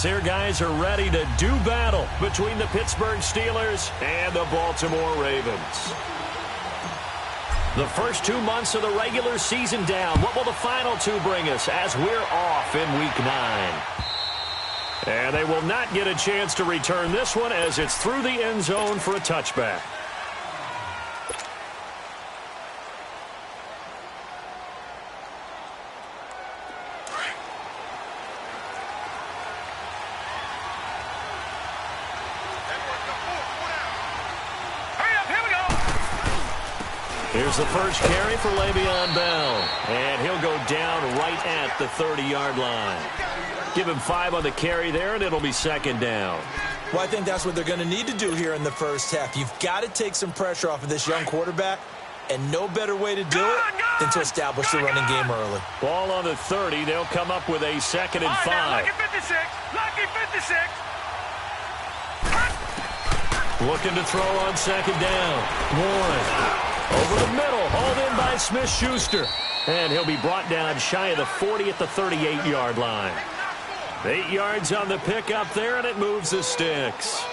here, guys, are ready to do battle between the Pittsburgh Steelers and the Baltimore Ravens. The first 2 months of the regular season down. What will the final two bring us as we're off in Week 9? And they will not get a chance to return this one as it's through the end zone for a touchback. Here's the first carry for Le'Veon Bell. And he'll go down right at the 30-yard line. Give him 5 on the carry there, and it'll be second down. Well, I think that's what they're going to need to do here in the first half. You've got to take some pressure off of this young quarterback, and no better way to do it than to establish the running game early. Ball on the 30. They'll come up with a 2nd and 5. Lucky 56. Lucky 56. Looking to throw on 2nd down. Warren. Over the middle, hauled in by Smith-Schuster. And he'll be brought down shy of the 40 at the 38-yard line. 8 yards on the pickup there, and it moves the sticks.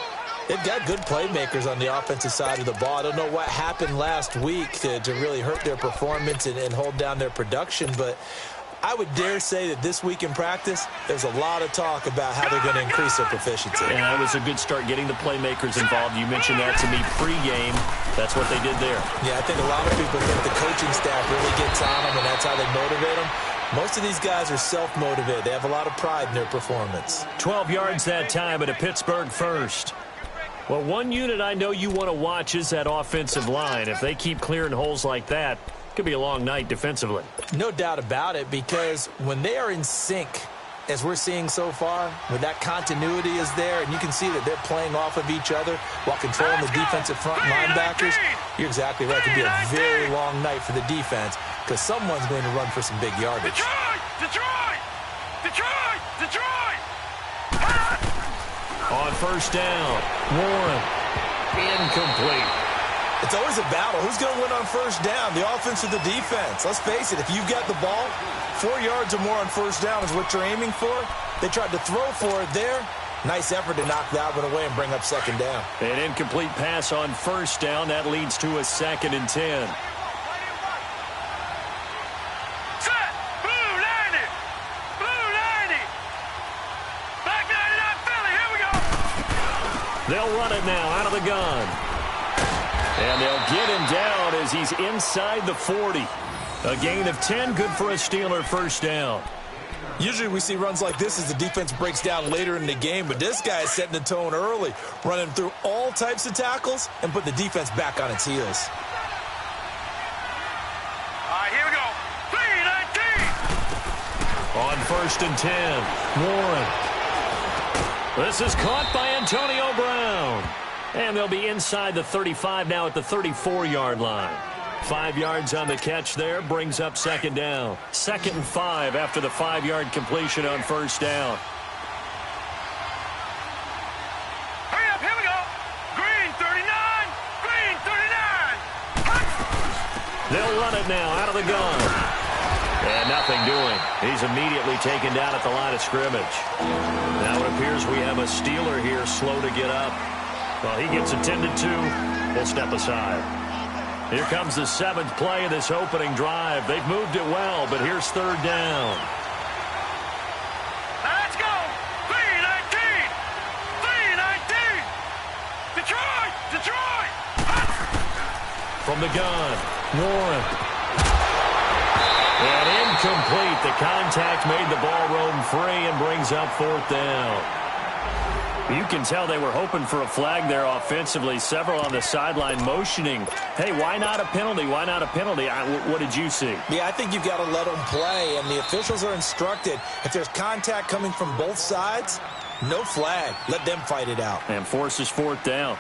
They've got good playmakers on the offensive side of the ball. I don't know what happened last week to really hurt their performance and hold down their production, but I would dare say that this week in practice, there's a lot of talk about how they're going to increase their proficiency. And that was a good start getting the playmakers involved. You mentioned that to me pregame. That's what they did there. Yeah, I think a lot of people think the coaching staff really gets on them, and that's how they motivate them. Most of these guys are self-motivated. They have a lot of pride in their performance. 12 yards that time at a Pittsburgh first. Well, one unit I know you want to watch is that offensive line. If they keep clearing holes like that, it could be a long night defensively. No doubt about it, because when they are in sync, as we're seeing so far, when that continuity is there, and you can see that they're playing off of each other while controlling the defensive front linebackers, you're exactly right. It could be a very long night for the defense because someone's going to run for some big yardage. Detroit! Detroit! Detroit! On first down, Warren. Incomplete. It's always a battle. Who's going to win on first down, the offense or the defense? Let's face it, if you've got the ball, 4 yards or more on first down is what you're aiming for. They tried to throw for it there. Nice effort to knock that one away and bring up second down. An incomplete pass on first down. That leads to a 2nd and 10. Set! Blue 90! Blue 90! Back 99 Philly, here we go! They'll run it now out of the gun. And they'll get him down as he's inside the 40. A gain of 10, good for a Steeler first down. Usually we see runs like this as the defense breaks down later in the game, but this guy is setting the tone early, running through all types of tackles and put the defense back on its heels. All right, here we go. 3-19. On 1st and 10, Warren. This is caught by Antonio Brown. And they'll be inside the 35 now at the 34-yard line. 5 yards on the catch there, brings up second down. 2nd and 5 after the 5-yard completion on first down. Hurry up, here we go. Green 39. Green 39. They'll run it now out of the gun. And nothing doing. He's immediately taken down at the line of scrimmage. Now it appears we have a Steeler here slow to get up. Well, he gets attended to. We'll step aside. Here comes the 7th play of this opening drive. They've moved it well, but here's 3rd down. Let's go. 3-19. 3-19. Detroit. Detroit. From the gun, Warren. And incomplete. The contact made the ball roam free and brings up 4th down. You can tell they were hoping for a flag there offensively. Several on the sideline motioning. Hey, why not a penalty? Why not a penalty? What did you see? Yeah, I think you've got to let them play, and the officials are instructed. If there's contact coming from both sides, no flag. Let them fight it out. And forces 4th down.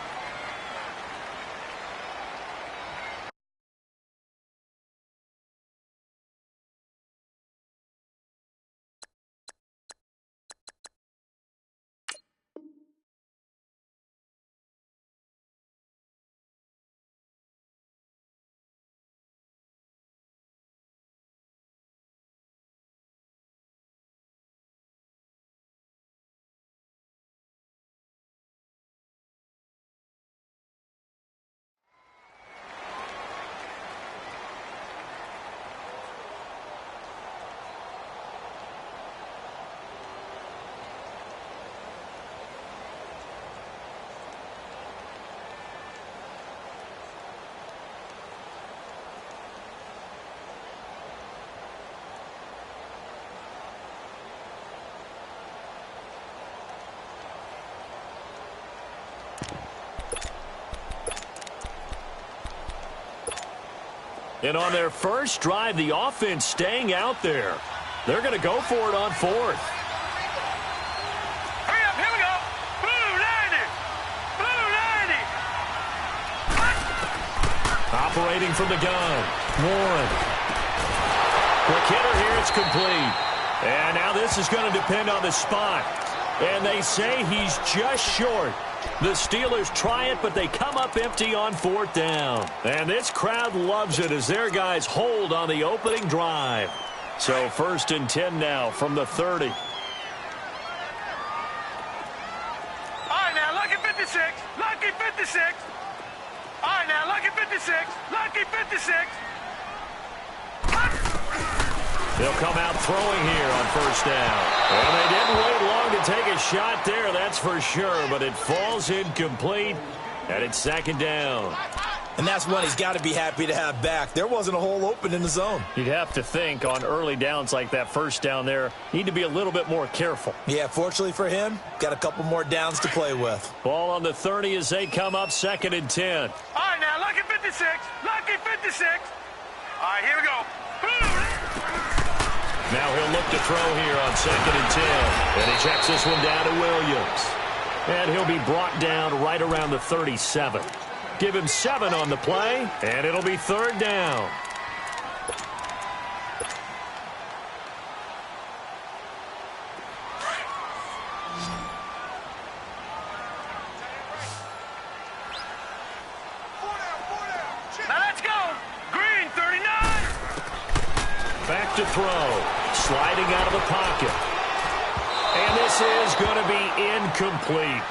And on their first drive, the offense staying out there. They're going to go for it on fourth. Hurry up, here we go. Blue 90. Blue 90. Operating from the gun. Warren. Quick hitter here. It's complete. And now this is going to depend on the spot. And they say he's just short. The Steelers try it, but they come up empty on fourth down. And this crowd loves it as their guys hold on the opening drive. So 1st and 10 now from the 30. All right, now, lucky 56. Lucky 56. All right, now, lucky 56. Lucky 56. They'll come out throwing here on first down. And they didn't wait long to take a shot there, that's for sure. But it falls incomplete, and it's 2nd down. And that's one he's got to be happy to have back. There wasn't a hole open in the zone. You'd have to think on early downs like that first down there, need to be a little bit more careful. Yeah, fortunately for him, got a couple more downs to play with. Ball on the 30 as they come up 2nd and 10. All right, now, lucky 56. Lucky 56. All right, here we go. Now he'll look to throw here on 2nd and 10. And he checks this one down to Williams. And he'll be brought down right around the 37. Give him 7 on the play, and it'll be 3rd down. Now let's go. Green 39. Back to throw. Sliding out of the pocket. And this is going to be incomplete.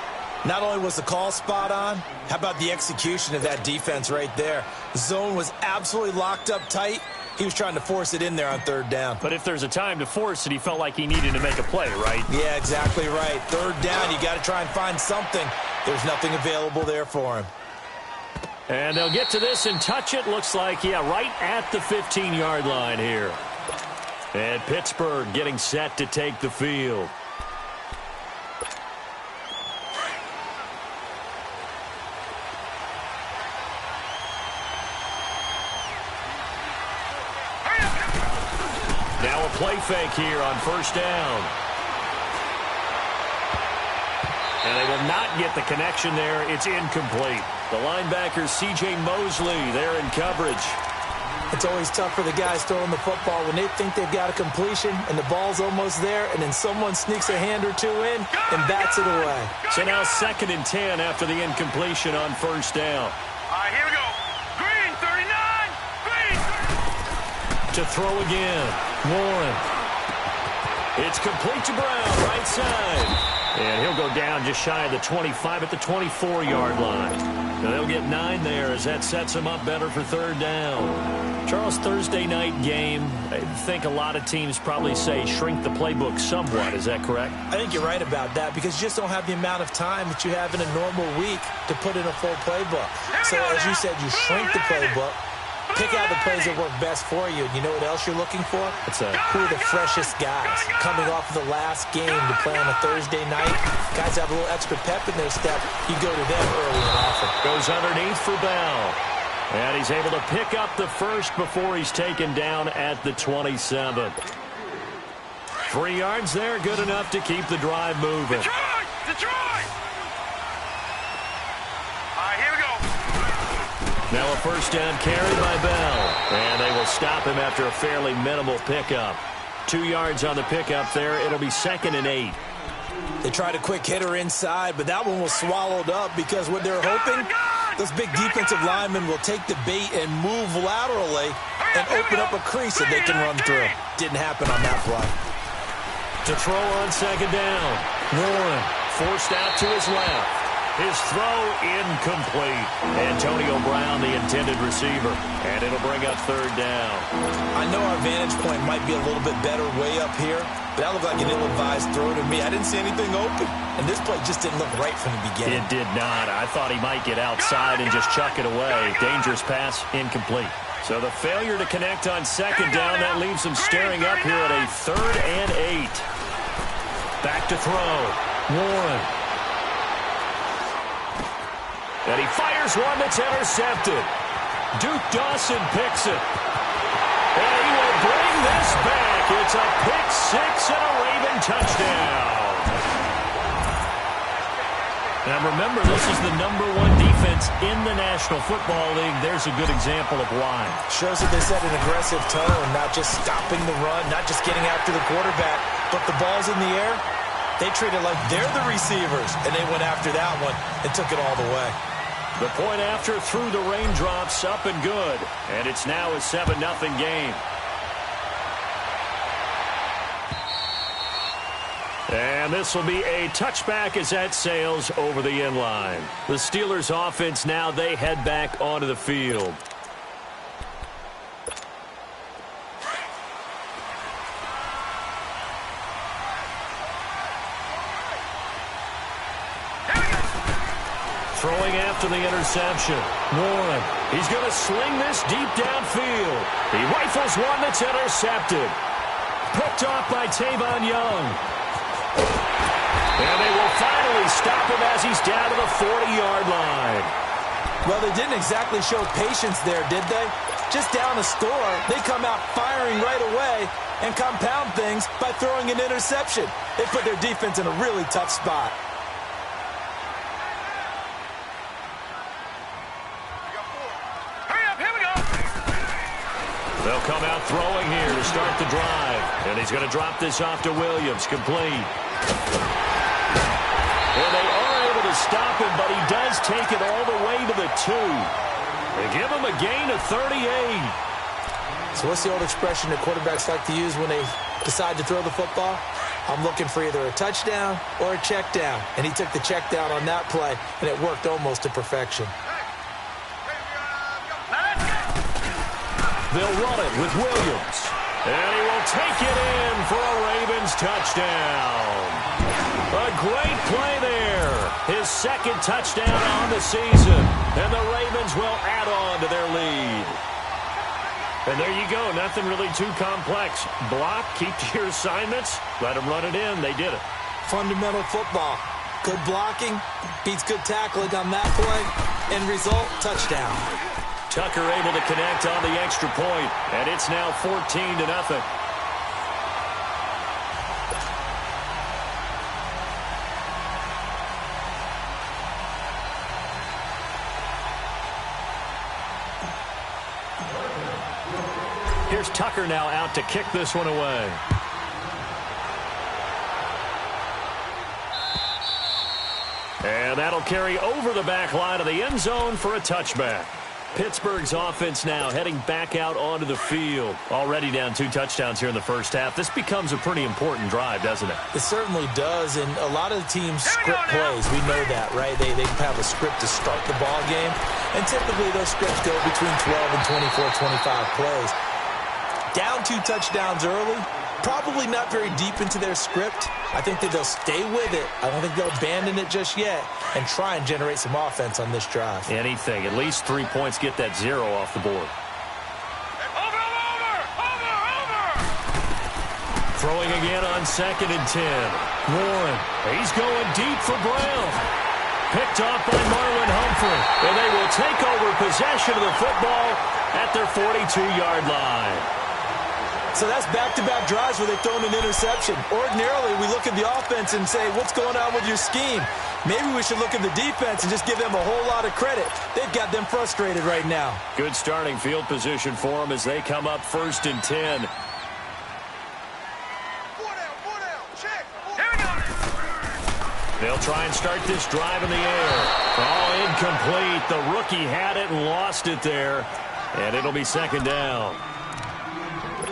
Not only was the call spot on, how about the execution of that defense right there? The zone was absolutely locked up tight. He was trying to force it in there on 3rd down. But if there's a time to force it, he felt like he needed to make a play, right? Yeah, exactly right. 3rd down, you got to try and find something. There's nothing available there for him. And they'll get to this and touch it. Looks like, yeah, right at the 15-yard line here. And Pittsburgh getting set to take the field. Now a play fake here on first down. And they will not get the connection there. It's incomplete. The linebacker, C.J. Mosley, there in coverage. It's always tough for the guys throwing the football when they think they've got a completion and the ball's almost there, and then someone sneaks a hand or two in and bats it away. So now 2nd and 10 after the incompletion on first down. All right, here we go. Green 39. Green 39. To throw again. Warren. It's complete to Brown, right side. And he'll go down just shy of the 25 at the 24-yard line. Now they'll get 9 there as that sets them up better for 3rd down. Charles, Thursday night game, I think a lot of teams probably say shrink the playbook somewhat. Is that correct? I think you're right about that because you just don't have the amount of time that you have in a normal week to put in a full playbook. So as you said, you shrink the playbook. Pick out the plays that work best for you. And you know what else you're looking for? Who are the freshest guys coming off of the last game to play on a Thursday night? Guys have a little extra pep in their step. You go to them early and often. Goes underneath for Bell. And he's able to pick up the first before he's taken down at the 27. 3 yards there, good enough to keep the drive moving. Detroit! Detroit! All right, here we go. Now a first down carry by Bell. And they will stop him after a fairly minimal pickup. 2 yards on the pickup there. It'll be 2nd and 8. They tried a quick hitter inside, but that one was swallowed up because what they're hoping, those big defensive linemen will take the bait and move laterally and open up a crease that they can run through. Didn't happen on that play. To throw on 2nd down. Warren forced out to his left. His throw incomplete. Antonio Brown, the intended receiver. And it'll bring up 3rd down. I know our vantage point might be a little bit better way up here, but that looked like an ill-advised throw to me. I didn't see anything open. And this play just didn't look right from the beginning. It did not. I thought he might get outside and just chuck it away. Dangerous pass, incomplete. So the failure to connect on 2nd down, that leaves him staring up here at a 3rd and 8. Back to throw. Warren. And he fires one that's intercepted. Duke Dawson picks it. And he will bring this back. It's a pick six and a Raven touchdown. Now remember, this is the #1 defense in the National Football League. There's a good example of why. Shows that they set an aggressive tone, not just stopping the run, not just getting after the quarterback, but the ball's in the air. They treat it like they're the receivers, and they went after that one and took it all the way. The point after through the raindrops, up and good. And it's now a 7-0 game. And this will be a touchback as that sails over the end line. The Steelers offense now, they head back onto the field. Throwing after the interception. Warren, he's going to sling this deep downfield. He rifles one that's intercepted. Picked off by Tavon Young. And they will finally stop him as he's down to the 40-yard line. Well, they didn't exactly show patience there, did they? Just down a score, they come out firing right away and compound things by throwing an interception. They put their defense in a really tough spot. They'll come out throwing here to start the drive. And he's going to drop this off to Williams. Complete. Well, they are able to stop him, but he does take it all the way to the 2. They give him a gain of 38. So what's the old expression that quarterbacks like to use when they decide to throw the football? I'm looking for either a touchdown or a check down. And he took the check down on that play, and it worked almost to perfection. They'll run it with Williams. And he will take it in for a Ravens touchdown. A great play there. His second touchdown on the season. And the Ravens will add on to their lead. And there you go. Nothing really too complex. Block, keep to your assignments, let them run it in. They did it. Fundamental football. Good blocking beats good tackling on that play. End result, touchdown. Tucker able to connect on the extra point, and it's now 14-0. Here's Tucker now out to kick this one away. And that'll carry over the back line of the end zone for a touchback. Pittsburgh's offense now heading back out onto the field. Already down 2 touchdowns here in the first half. This becomes a pretty important drive, doesn't it? It certainly does, and a lot of the teams script plays. We know that, right? They have a script to start the ball game, and typically those scripts go between 12 and 24, 25 plays. Down 2 touchdowns early, probably not very deep into their script. I think that they'll stay with it. I don't think they'll abandon it just yet and try and generate some offense on this drive. Anything. At least 3 points, get that 0 off the board. Over! Throwing again on 2nd and 10. Warren, he's going deep for Brown. Picked off by Marlon Humphrey. And they will take over possession of the football at their 42-yard line. So that's back-to-back drives where they've thrown an interception. Ordinarily, we look at the offense and say, what's going on with your scheme? Maybe we should look at the defense and just give them a whole lot of credit. They've got them frustrated right now. Good starting field position for them as they come up 1st and 10. They'll try and start this drive in the air. Oh, incomplete. The rookie had it and lost it there. And it'll be 2nd down.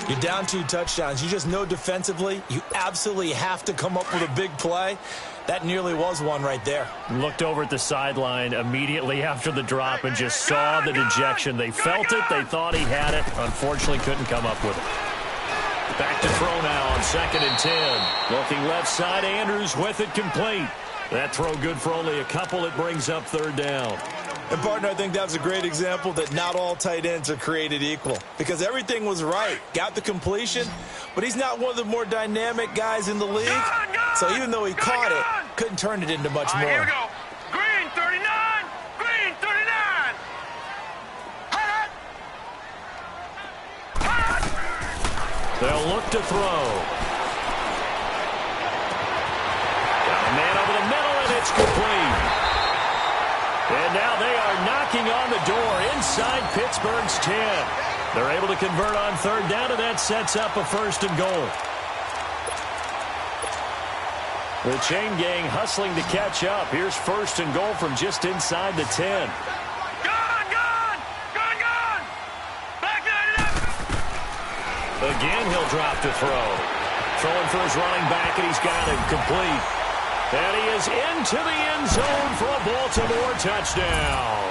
You're down 2 touchdowns. You just know defensively you absolutely have to come up with a big play. That nearly was one right there. Looked over at the sideline immediately after the drop and just saw the dejection. They felt it. They thought he had it. Unfortunately, couldn't come up with it. Back to throw now on 2nd and 10. Looking left side, Andrews with it complete. That throw good for only a couple. It brings up 3rd down. And, partner, I think that was a great example that not all tight ends are created equal because everything was right. Got the completion, but he's not one of the more dynamic guys in the league. So even though he caught it, couldn't turn it into much more. Here we go. Green 39. Green 39. Hot. They'll look to throw. Got a man over the middle, and it's complete. And now they are knocking on the door inside Pittsburgh's 10. They're able to convert on third down, and that sets up a 1st and goal. The chain gang hustling to catch up. Here's 1st and goal from just inside the 10. Gone! Back 90 up! Again, he'll drop to throw. Throwing for his running back, and he's got him complete. And he is into the end zone for a Baltimore touchdown.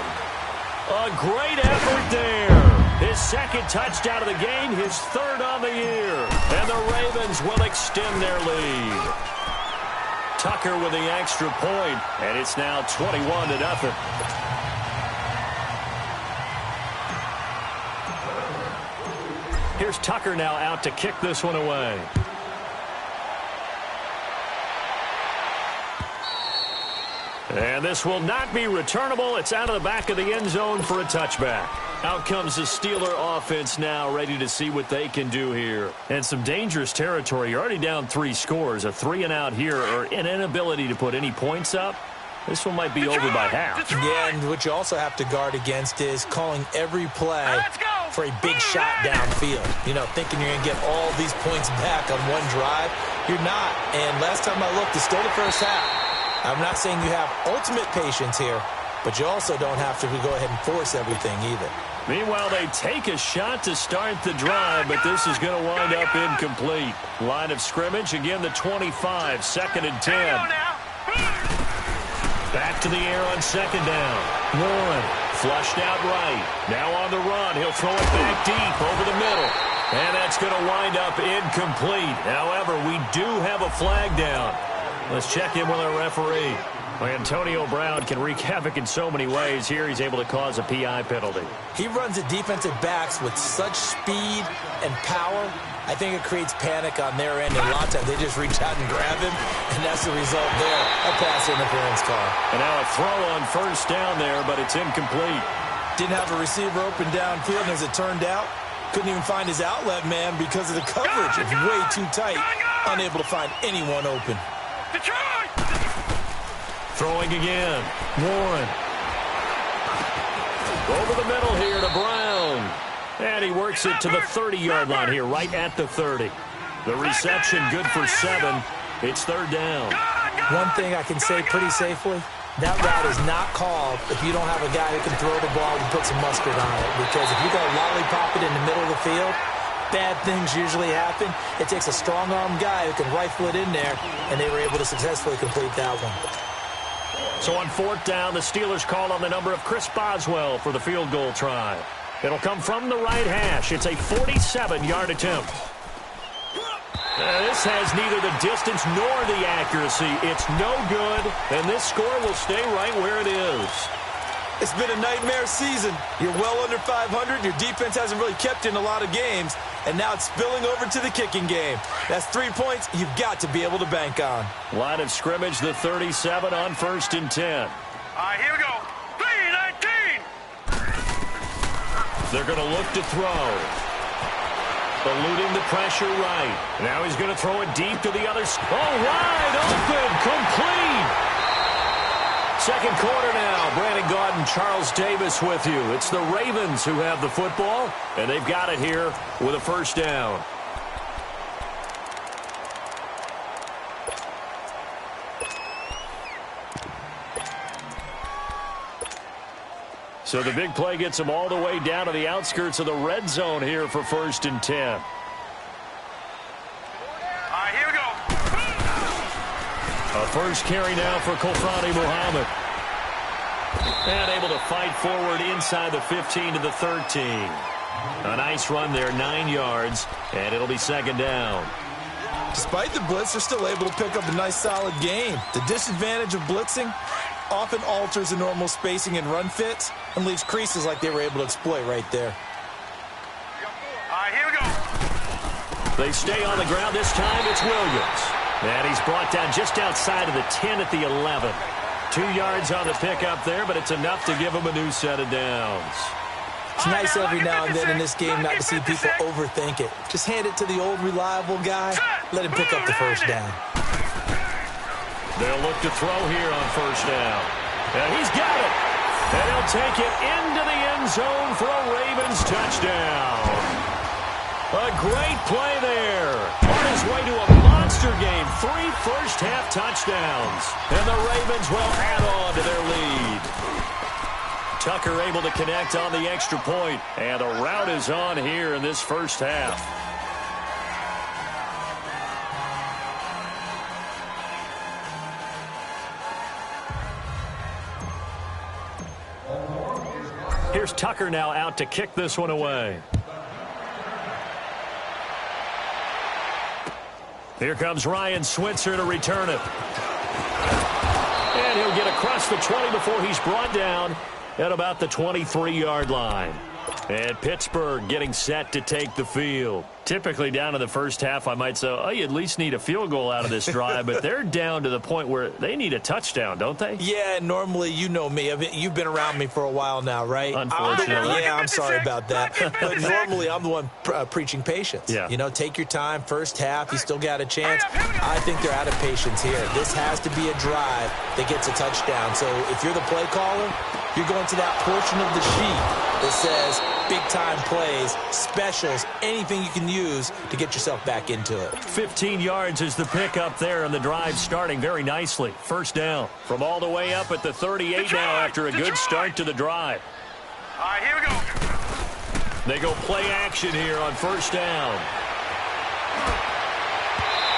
A great effort there. His 2nd touchdown of the game, his 3rd on the year. And the Ravens will extend their lead. Tucker with the extra point, and it's now 21-0. Here's Tucker now out to kick this one away. And this will not be returnable. It's out of the back of the end zone for a touchback. Out comes the Steeler offense now, ready to see what they can do here. And some dangerous territory. You're already down 3 scores. A 3-and-out here, or an inability to put any points up. This one might be over by half. Yeah, and what you also have to guard against is calling every play for a big shot downfield. You know, thinking you're going to get all these points back on one drive. You're not. And last time I looked, it's still the first half. I'm not saying you have ultimate patience here, but you also don't have to go ahead and force everything either. Meanwhile, they take a shot to start the drive, but this is going to wind up incomplete. Line of scrimmage, again the 25, 2nd and 10. Back to the air on 2nd down. Warren flushed out right. Now on the run. He'll throw it back deep over the middle. And that's going to wind up incomplete. However, we do have a flag down. Let's check in with our referee. Antonio Brown can wreak havoc in so many ways. Here he's able to cause a PI penalty. He runs at defensive backs with such speed and power. I think it creates panic on their end, and a lot of times they just reach out and grab him, and that's the result there, a pass interference call. And now a throw on 1st down there, but it's incomplete. Didn't have a receiver open downfield, and as it turned out, couldn't even find his outlet man because of the coverage. It's way too tight, unable to find anyone open. Detroit! Throwing again. Warren. Over the middle here to Brown. And he works it to the 30-yard line here, right at the 30. The reception good for 7. It's 3rd down. One thing I can say pretty safely, that route is not called if you don't have a guy who can throw the ball and put some mustard on it. Because if you go lollipop it in the middle of the field, bad things usually happen. It takes a strong-arm guy who can rifle it in there, and they were able to successfully complete that one. So on 4th down, the Steelers call on the number of Chris Boswell for the field goal try. It'll come from the right hash. It's a 47-yard attempt. This has neither the distance nor the accuracy. It's no good, and this score will stay right where it is. It's been a nightmare season. You're well under 500. Your defense hasn't really kept in a lot of games, and now it's spilling over to the kicking game. That's 3 points you've got to be able to bank on. Line of scrimmage, the 37 on 1st and 10. All right, here we go. 3-19. They're going to look to throw. Eluding the pressure right. Now he's going to throw it deep to the other side. Oh, wide open, complete. 2nd quarter now. Brandon Gaudin, Charles Davis with you. It's the Ravens who have the football, and they've got it here with a 1st down. So the big play gets them all the way down to the outskirts of the red zone here for 1st and 10. All right, here we go. A 1st carry now for Kofrani Muhammad. And able to fight forward inside the 15 to the 13. A nice run there, 9 yards, and it'll be 2nd down. Despite the blitz, they're still able to pick up a nice, solid gain. The disadvantage of blitzing often alters the normal spacing and run fits and leaves creases like they were able to exploit right there. All right, here we go. They stay on the ground this time. It's Williams. And he's brought down just outside of the 10 at the 11. 2 yards on the pickup there, but it's enough to give him a new set of downs. It's nice every now and then in this game not to see people overthink it. Just hand it to the old reliable guy. Let him pick up the first down. They'll look to throw here on first down. And he's got it. And he'll take it into the end zone for a Ravens touchdown. A great play there. On his way to a monster game. 3 first-half touchdowns. And the Ravens will add on to their lead. Tucker able to connect on the extra point. And the route is on here in this first half. Here's Tucker now out to kick this one away. Here comes Ryan Switzer to return it. And he'll get across the 20 before he's brought down at about the 23-yard line. And Pittsburgh getting set to take the field. Typically down in the first half, I might say, oh, you at least need a field goal out of this drive. But they're down to the point where they need a touchdown, don't they? Yeah, normally, you know me. You've been around me for a while now, right? Unfortunately. Yeah, I'm sorry about that. But normally, I'm the one preaching patience. Yeah. You know, take your time. First half, you still got a chance. I think they're out of patience here. This has to be a drive that gets a touchdown. So if you're the play caller, you're going to that portion of the sheet that says big-time plays, specials, anything you can use to get yourself back into it. 15 yards is the pickup there, and the drive starting very nicely. First down from all the way up at the 38 now after a good start to the drive. All right, here we go. They go play action here on first down.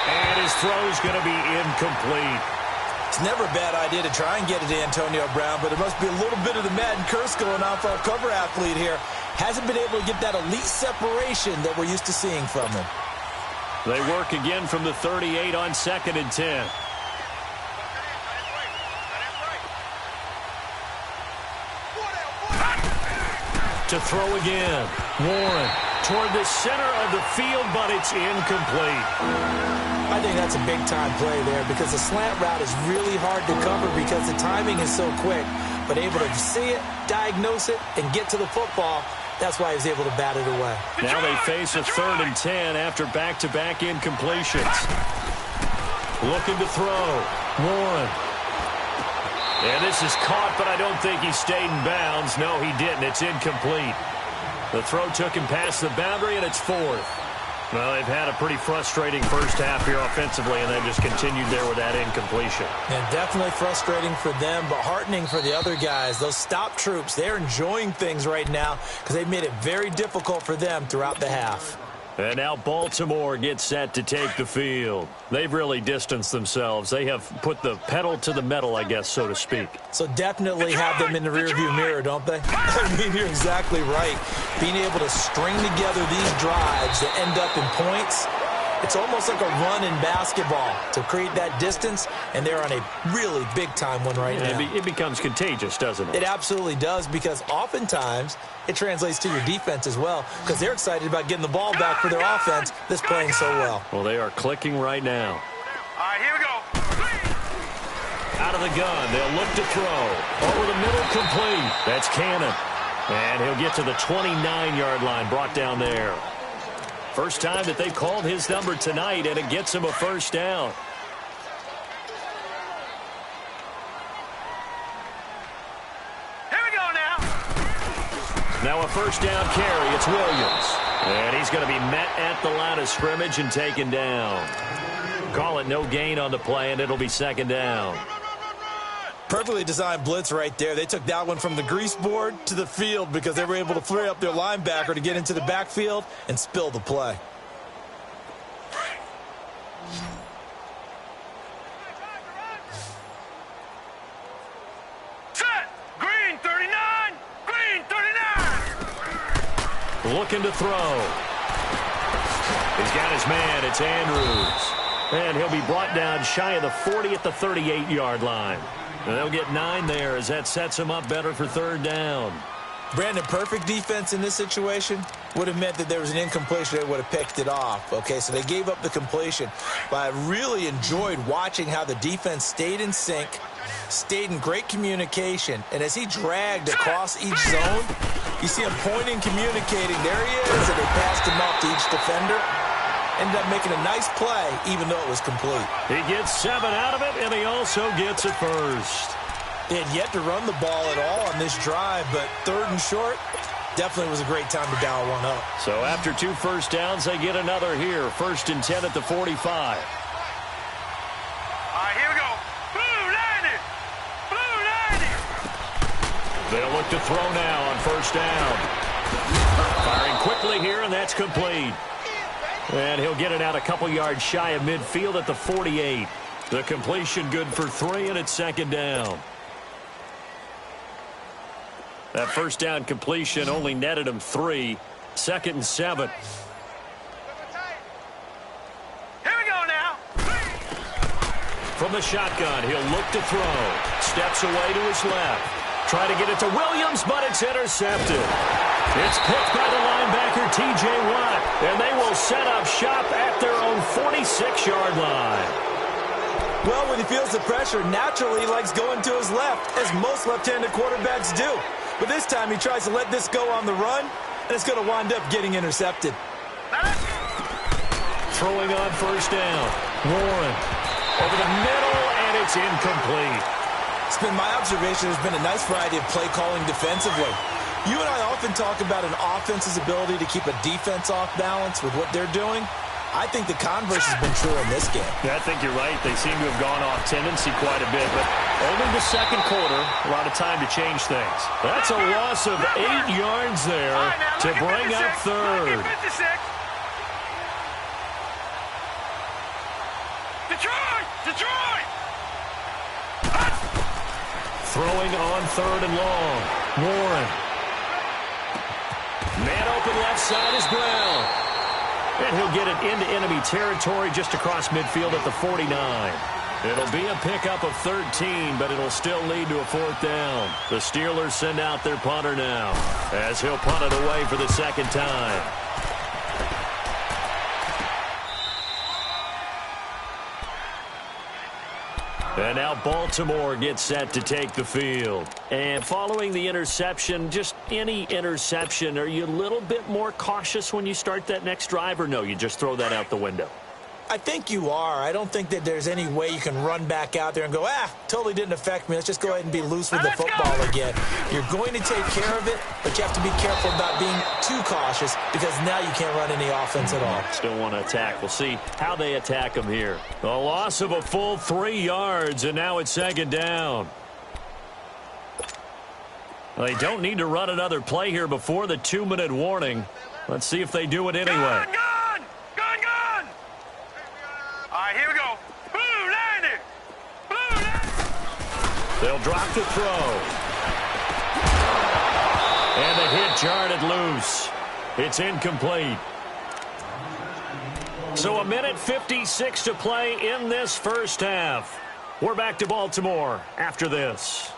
And his throw's going to be incomplete. It's never a bad idea to try and get it to Antonio Brown, but there must be a little bit of the Madden curse going on for our cover athlete here. Hasn't been able to get that elite separation that we're used to seeing from him. They work again from the 38 on 2nd and 10. To throw again. Warren toward the center of the field, but it's incomplete. I think that's a big-time play there because the slant route is really hard to cover because the timing is so quick. But able to see it, diagnose it, and get to the football, that's why he was able to bat it away. Now they face a 3rd and 10 after back-to-back incompletions. Looking to throw. Warren. And this is caught, but I don't think he stayed in bounds. No, he didn't. It's incomplete. The throw took him past the boundary, and it's 4th. Well, they've had a pretty frustrating first half here offensively, and they've just continued there with that incompletion. And definitely frustrating for them, but heartening for the other guys. Those stop troops, they're enjoying things right now because they've made it very difficult for them throughout the half. And now Baltimore gets set to take the field. They've really distanced themselves. They have put the pedal to the metal, I guess, so to speak. So definitely have them in the rearview mirror, don't they? I mean, you're exactly right. Being able to string together these drives that end up in points, it's almost like a run in basketball to create that distance, and they're on a really big-time one right now. It becomes contagious, doesn't it? It absolutely does, because oftentimes it translates to your defense as well, because they're excited about getting the ball back for their offense that's playing so well. Well, they are clicking right now. All right, here we go. Out of the gun, they'll look to throw. Over the middle, complete. That's Cannon. And he'll get to the 29-yard line, brought down there. First time that they've called his number tonight, and it gets him a first down. Here we go now. Now a first down carry. It's Williams. And he's going to be met at the line of scrimmage and taken down. Call it no gain on the play, and it'll be 2nd down. Perfectly designed blitz right there. They took that one from the grease board to the field because they were able to flare up their linebacker to get into the backfield and spill the play. Set. Green 39. Green 39. Looking to throw. He's got his man. It's Andrews. And he'll be brought down shy of the 40 at the 38-yard line. And they'll get 9 there as that sets him up better for 3rd down. Brandon, perfect defense in this situation would have meant that there was an incompletion. They would have picked it off. Okay, so they gave up the completion. But I really enjoyed watching how the defense stayed in sync, stayed in great communication. And as he dragged across each zone, you see him pointing, communicating. There he is, and they passed him off to each defender. Ended up making a nice play, even though it was complete. He gets 7 out of it, and he also gets a first. They had yet to run the ball at all on this drive, but 3rd and short, definitely was a great time to dial one up. So after 2 first downs, they get another here. 1st and 10 at the 45. All right, here we go. Blue 90. Blue 90. They'll look to throw now on 1st down. Firing quickly here, and that's complete. And he'll get it out a couple yards shy of midfield at the 48. The completion good for 3, and it's 2nd down. That 1st down completion only netted him 3. 2nd and 7. Here we go now. From the shotgun, he'll look to throw. Steps away to his left. Try to get it to Williams, but it's intercepted. It's picked by the linebacker, T.J. Watt, and they will set up shop at their own 46-yard line. Well, when he feels the pressure, naturally he likes going to his left, as most left-handed quarterbacks do. But this time he tries to let this go on the run, and it's going to wind up getting intercepted. Throwing on 1st down. Warren over the middle, and it's incomplete. It's been my observation there's been a nice variety of play calling defensively. You and I often talk about an offense's ability to keep a defense off balance with what they're doing. I think the converse has been true in this game. Yeah, I think you're right. They seem to have gone off tendency quite a bit, but only the 2nd quarter, a lot of time to change things. That's a loss of 8 yards there to bring up 3rd. Detroit! Throwing on 3rd and long. Warren. Man open left side is Brown. And he'll get it into enemy territory just across midfield at the 49. It'll be a pickup of 13, but it'll still lead to a 4th down. The Steelers send out their punter now, as he'll punt it away for the 2nd time. And now Baltimore gets set to take the field. And following the interception, just any interception, are you a little bit more cautious when you start that next drive, or no, you just throw that out the window? I think you are. I don't think that there's any way you can run back out there and go, totally didn't affect me. Let's just go ahead and be loose with the football again. You're going to take care of it, but you have to be careful about being too cautious because now you can't run any offense at all. Still want to attack. We'll see how they attack them here. A loss of a full 3 yards, and now it's 2nd down. Well, they don't need to run another play here before the 2-minute warning. Let's see if they do it anyway. Gone! All right, here we go. Blue 90! Blue 90! They'll drop the throw. And the hit jarred it loose. It's incomplete. So 1:56 to play in this 1st half. We're back to Baltimore after this.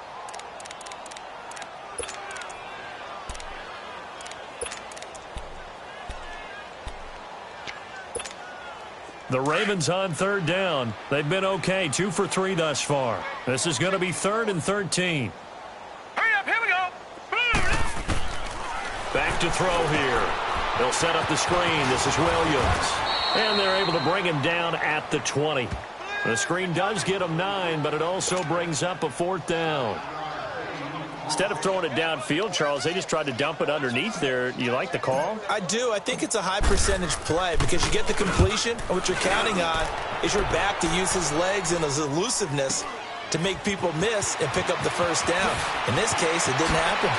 The Ravens on 3rd down. They've been okay, 2 for 3 thus far. This is going to be 3rd and 13. Hurry up, here we go. Back to throw here. They'll set up the screen. This is Williams. And they're able to bring him down at the 20. The screen does get him 9, but it also brings up a 4th down. Instead of throwing it downfield, Charles, they just tried to dump it underneath there. Do you like the call? I do. I think it's a high-percentage play because you get the completion, and what you're counting on is your back to use his legs and his elusiveness to make people miss and pick up the 1st down. In this case, it didn't happen.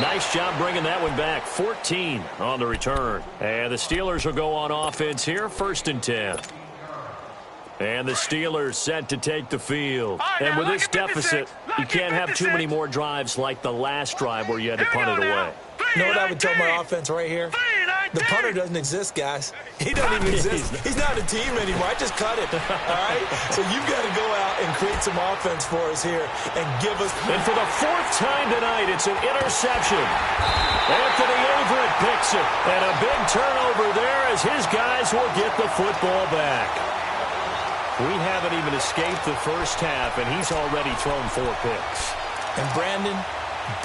Nice job bringing that one back. 14 on the return. And the Steelers will go on offense here, 1st and 10. And the Steelers set to take the field. And with this deficit, you can't have too many more drives like the last drive where you had to punt it away. You know what I would tell my offense right here? The punter doesn't exist, guys. He doesn't even exist. He's not a team anymore. I just cut it. All right? So you've got to go out and create some offense for us here and give us. And for the 4th time tonight, it's an interception. Anthony Everett picks it. And a big turnover there as his guys will get the football back. We haven't even escaped the first half, and he's already thrown 4 picks. And Brandon,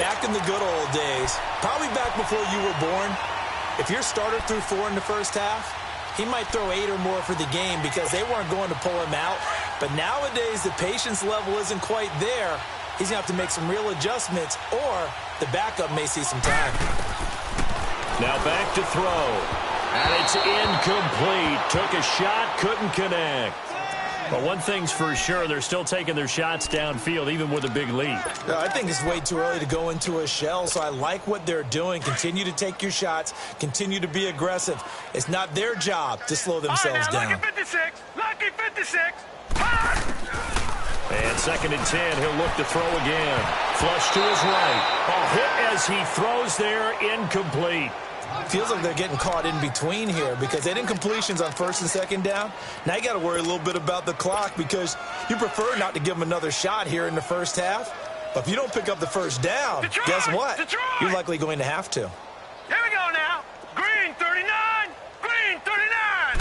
back in the good old days, probably back before you were born, if your starter threw 4 in the first half, he might throw 8 or more for the game because they weren't going to pull him out. But nowadays, the patience level isn't quite there. He's going to have to make some real adjustments, or the backup may see some time. Now back to throw. And it's incomplete. Took a shot, couldn't connect. But one thing's for sure, they're still taking their shots downfield, even with a big lead. I think it's way too early to go into a shell, so I like what they're doing. Continue to take your shots. Continue to be aggressive. It's not their job to slow themselves down. Lucky 56. Lucky 56. And 2nd and 10, he'll look to throw again. Flush to his right. A hit as he throws there, incomplete. Feels like they're getting caught in between here because they didn't completions on 1st and 2nd down. Now you got to worry a little bit about the clock because you prefer not to give them another shot here in the first half. But if you don't pick up the first down, guess what? You're likely going to have to. Here we go now. Green 39. Green 39.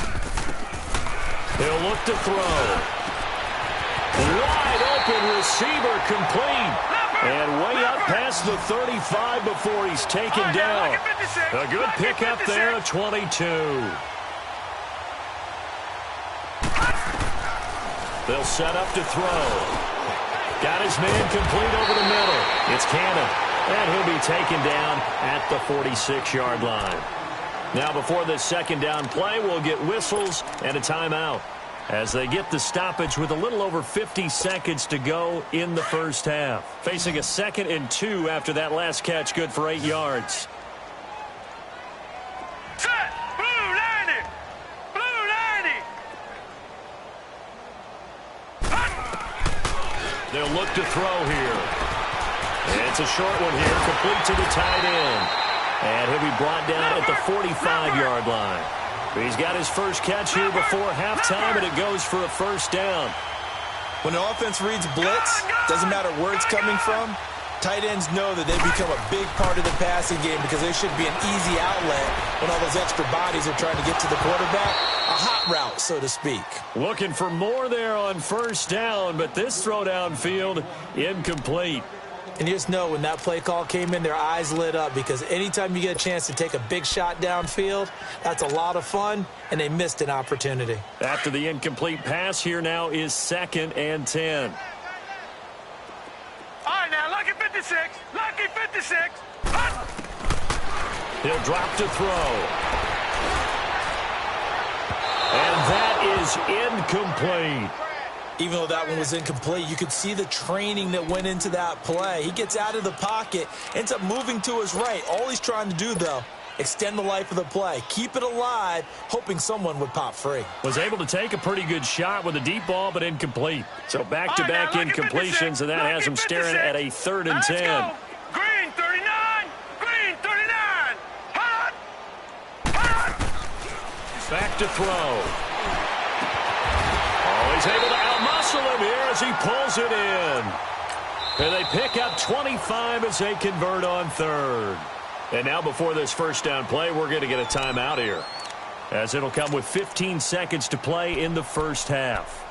He'll look to throw. Wide open receiver complete. And way up past the 35 before he's taken down. A good pickup there, 22. They'll set up to throw. Got his man complete over the middle. It's Cannon. And he'll be taken down at the 46-yard line. Now before this 2nd down play, we'll get whistles and a timeout as they get the stoppage with a little over 50 seconds to go in the first half. Facing a 2nd and 2 after that last catch, good for 8 yards. Set! Blue 90! Blue 90! They'll look to throw here. It's a short one here, complete to the tight end. And he'll be brought down at the 45-yard line. He's got his first catch here before halftime, and it goes for a 1st down. When the offense reads blitz, doesn't matter where it's coming from, tight ends know that they become a big part of the passing game because there should be an easy outlet when all those extra bodies are trying to get to the quarterback. A hot route, so to speak. Looking for more there on 1st down, but this throw downfield incomplete. And you just know when that play call came in, their eyes lit up because anytime you get a chance to take a big shot downfield, that's a lot of fun, and they missed an opportunity. After the incomplete pass, here now is 2nd and 10. All right, now, lucky 56. Lucky 56. He'll drop to throw. And that is incomplete. Even though that one was incomplete, you could see the training that went into that play. He gets out of the pocket, ends up moving to his right. All he's trying to do, though, extend the life of the play. Keep it alive, hoping someone would pop free. Was able to take a pretty good shot with a deep ball, but incomplete. So back-to-back incompletions, and that has him staring at a 3rd and 10. Green 39. Green 39. Hot. Hot. Back to throw. Oh, he's able to outmuscle him here as he pulls it in. And they pick up 25 as they convert on 3rd. And now before this 1st down play, we're going to get a timeout here, as it'll come with 15 seconds to play in the first half.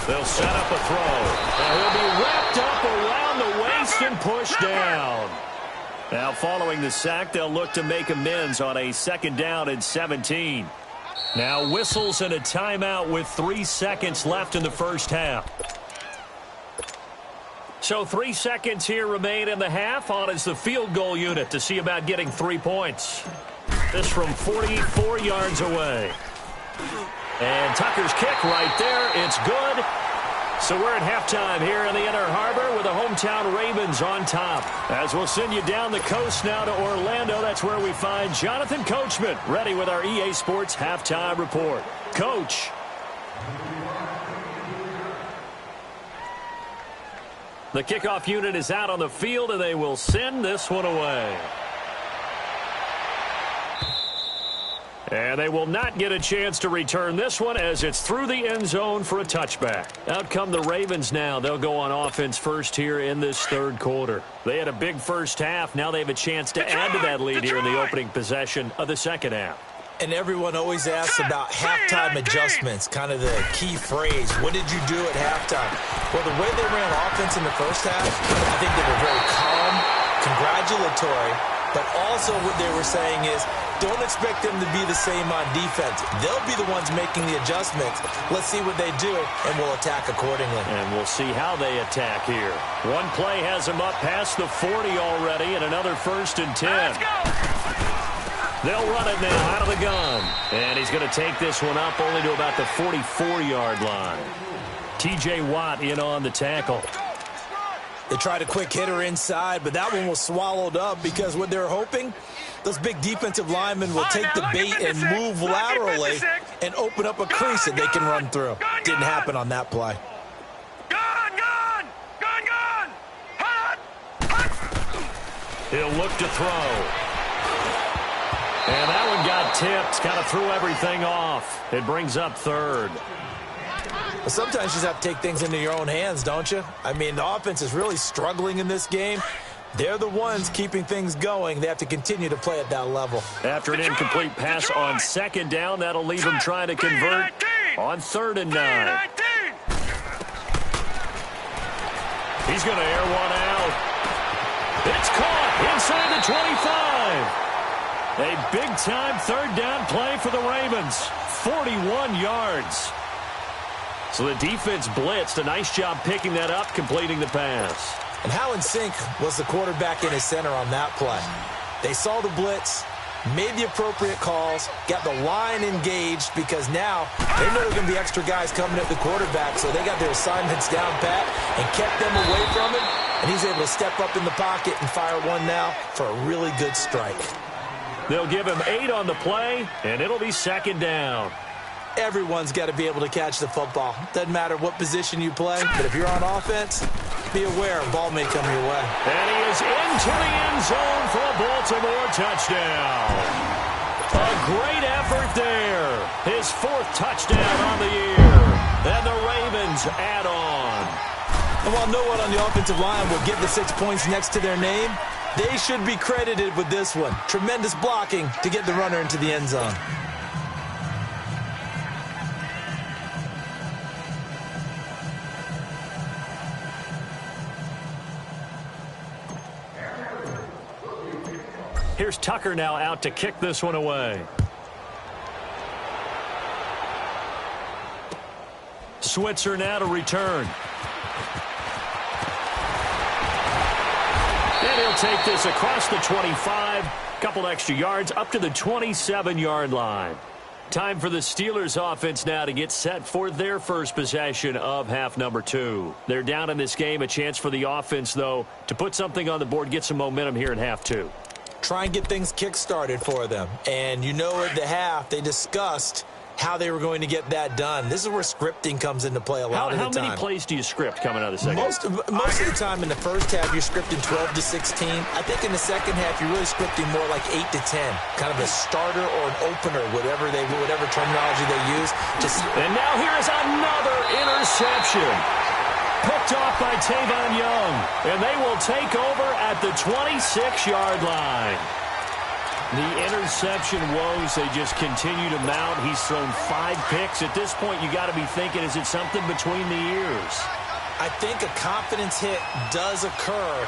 They'll set up a throw. And he'll be wrapped up around the waist and pushed down. Now following the sack, they'll look to make amends on a 2nd down and 17. Now whistles and a timeout with 3 seconds left in the first half. So 3 seconds here remain in the half. On is the field goal unit to see about getting 3 points. This from 44 yards away. And Tucker's kick right there. It's good. So we're at halftime here in the Inner Harbor with the hometown Ravens on top. As we'll send you down the coast now to Orlando, that's where we find Jonathan Coachman ready with our EA Sports halftime report. Coach. The kickoff unit is out on the field, and they will send this one away. And they will not get a chance to return this one as it's through the end zone for a touchback. Out come the Ravens now. They'll go on offense first here in this third quarter. They had a big first half. Now they have a chance to add to that lead here in the opening possession of the second half. And everyone always asks about halftime adjustments, kind of the key phrase. What did you do at halftime? Well, the way they ran offense in the first half, I think they were very calm, congratulatory, but also what they were saying is, don't expect them to be the same on defense. They'll be the ones making the adjustments. Let's see what they do, and we'll attack accordingly. And we'll see how they attack here. One play has them up past the 40 already, and another 1st and 10. Let's go. They'll run it now out of the gun. And he's going to take this one up only to about the 44-yard line. T.J. Watt in on the tackle. They tried a quick hitter inside, but that one was swallowed up because what they're hoping, those big defensive linemen will take the bait and move laterally and open up a crease that they can run through. Didn't happen on that play. Gun, gun! Gun, gun! Hot! Hot! He'll look to throw. And that one got tipped, kind of threw everything off. It brings up third. But sometimes you just have to take things into your own hands, don't you? I mean, the offense is really struggling in this game. They're the ones keeping things going. They have to continue to play at that level. After an incomplete pass on second down, that'll leave them trying to convert on 3rd and 9. He's going to air one out. It's caught inside the 25. A big-time 3rd down play for the Ravens. 41 yards. So the defense blitzed. A nice job picking that up, completing the pass. And how in sync was the quarterback in his center on that play? They saw the blitz, made the appropriate calls, got the line engaged because now they know there are going to be extra guys coming at the quarterback, so they got their assignments down pat and kept them away from him, and he's able to step up in the pocket and fire one now for a really good strike. They'll give him 8 on the play, and it'll be 2nd down. Everyone's got to be able to catch the football. Doesn't matter what position you play, but if you're on offense, be aware a ball may come your way. And he is into the end zone for a Baltimore touchdown. A great effort there. His 4th touchdown on the year. And the Ravens add on. And while no one on the offensive line will get the 6 points next to their name, they should be credited with this one. Tremendous blocking to get the runner into the end zone. Here's Tucker now out to kick this one away. Switzer now to return. And he'll take this across the 25. Couple extra yards up to the 27-yard line. Time for the Steelers offense now to get set for their first possession of half number 2. They're down in this game. A chance for the offense, though, to put something on the board, get some momentum here in half 2. Try and get things kick-started for them. And you know at the half, they discussed how they were going to get that done. This is where scripting comes into play a lot of the time. How many plays do you script coming out of the second half? Most of the time in the first half, you're scripting 12 to 16. I think in the second half, you're really scripting more like 8 to 10. Kind of a starter or an opener, whatever terminology they use. And now here is another interception. Picked off by Tavon Young. And they will take over at the 26-yard line. The interception woes, they just continue to mount. He's thrown 5 picks. At this point, you got to be thinking, is it something between the ears? I think a confidence hit does occur